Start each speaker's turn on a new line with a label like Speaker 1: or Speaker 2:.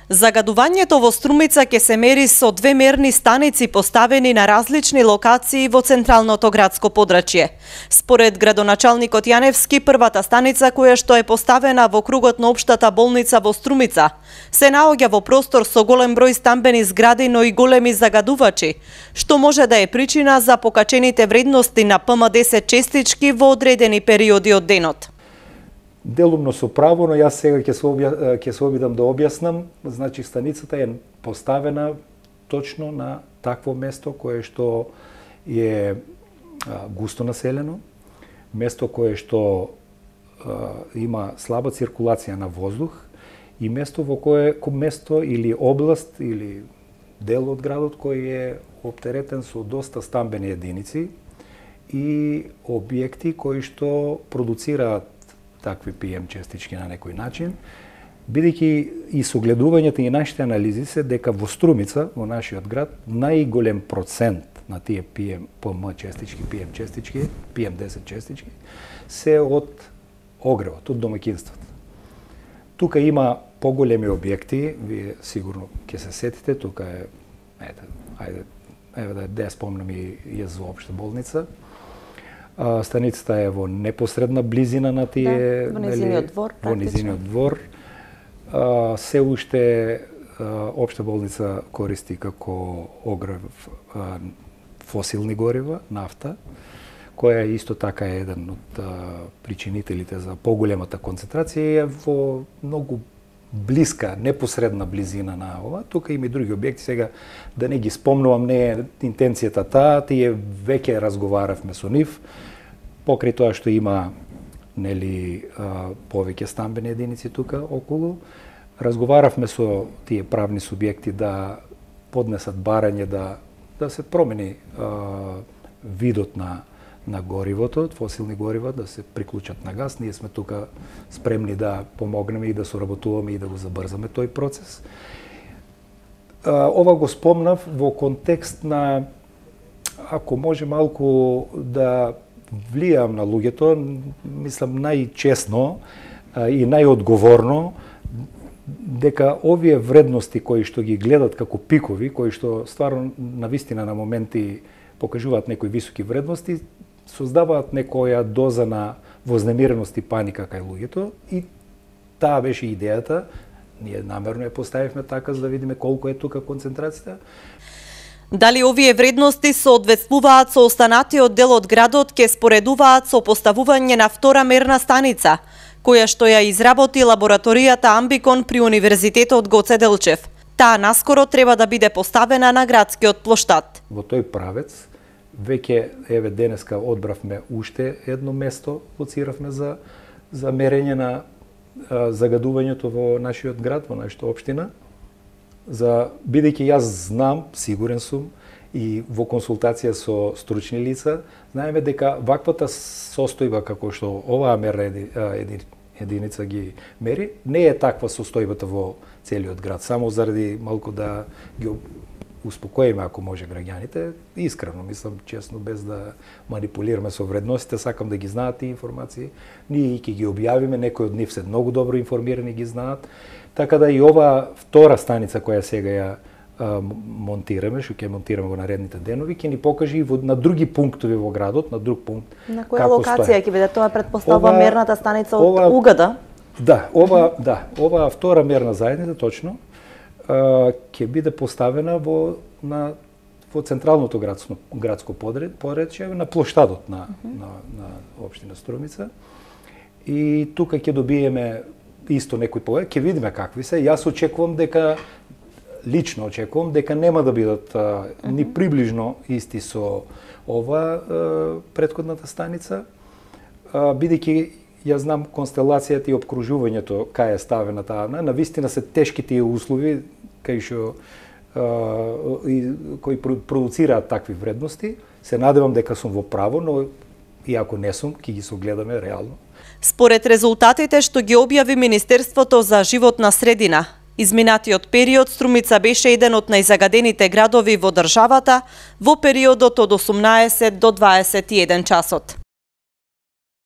Speaker 1: Загадувањето во Струмица ќе се мери со две мерни станици поставени на различни локации во централното градско подрачје. Според градоначалникот Јаневски, првата станица која што е поставена во кругот на општата болница во Струмица се наоѓа во простор со голем број стамбени згради, но и големи загадувачи, што може да е причина за покачените вредности на ПМ10 честички во одредени периоди од денот.
Speaker 2: Делумно со право, но јас сега ќе се обидам да објаснам. Значи, станицата е поставена точно на такво место кое што е густо населено, место кое што има слаба циркулација на воздух и место во кое место или област или дел од градот кој е оптеретен со доста стамбени единици и објекти кои што продуцираат такви PM честички на некој начин, бидејќи и согледувањето и нашите анализи се дека во Струмица, во нашиот град, најголем процент на тие PM честички, PM10 честички, се од огревот, од домаќинствата. Тука има поголеми објекти, вие сигурно ќе се сетите, тука е, еве да спомнам и јас за општа болница. Станицата е во непосредна близина на тие,
Speaker 1: во низиниот двор,
Speaker 2: во низиниот двор. Се уште општа болница користи како огрев фосилни горива, нафта, која исто така е еден од причинителите за поголемата концентрација и е во многу блиска, непосредна близина на ова. Тука има и други објекти, сега да не ги спомнувам, не е интенцијата таа, тие веќе разговаравме со нив, покрај тоа што има нели повеќе стамбени единици тука околу. Разговаравме со тие правни субјекти да поднесат барање да се промени видот на горивото, фосилни горива, да се приклучат на газ. Ние сме тука спремни да помогнеме и да соработуваме и да го забрзаме тој процес. Ова го спомнав во контекст на, ако може малку да влијам на луѓето, мислам најчесно и најодговорно, дека овие вредности кои што ги гледат како пикови, кои што стварно навистина на моменти покажуваат некои високи вредности, создаваат некоја доза на вознемиреност и паника кај луѓето и таа беше идејата. Ние намерно ја поставивме така за да видиме колку е тука концентрацијата.
Speaker 1: Дали овие вредности соодветствуваат со останатиот дел од градот ке споредуваат со поставување на втора мерна станица, која што ја изработи лабораторијата Амбикон при Универзитетот Гоце Делчев. Таа наскоро треба да биде поставена на градскиот плоштад.
Speaker 2: Во тој правец веќе еве денеска одбравме уште едно место, лоциравме за мерење на загадувањето во нашиот град, во нашата општина. Бидејќи јас знам, сигурен сум, и во консултација со стручни лица, знаеме дека ваквата состојба како што оваа мерна единица ги мери, не е таква состојбата во целиот град. Само заради малку да ги успокоиме, ако може, граѓаните, искрено, мислам, честно, без да манипулираме со вредностите, сакам да ги знаат тие информации. Ние ќе ги објавиме, некои од нив се многу добро информирани, ги знаат. Така да и ова втора станица која сега ја монтираме, што ќе монтираме во наредните денови, ќе ни покаже и на други пунктови во градот, на друг пункт.
Speaker 1: На која локација ќе биде тоа, претпоставува мерната станица од Угада?
Speaker 2: Да, ова втора мерна заедница, точно, ќе биде поставена во централното градско подречје, на плоштадот на општина Струмица. И тука ќе добиеме исто некои повеќе, ќе видиме какви се. Јас очекувам лично очекувам дека нема да бидат ни приближно исти со ова претходната станица, бидејќи јас знам констелацијата и обкружувањето кај е ставена таа. Навистина се тешки тие услови кои продуцираат такви вредности. Се надевам дека сум во право, но и ако не сум, ќе ги согледаме реално.
Speaker 1: Според резултатите што ги објави Министерството за животна средина, изминатиот период Струмица беше еден од најзагадените градови во државата во периодот од 18 до 21 часот.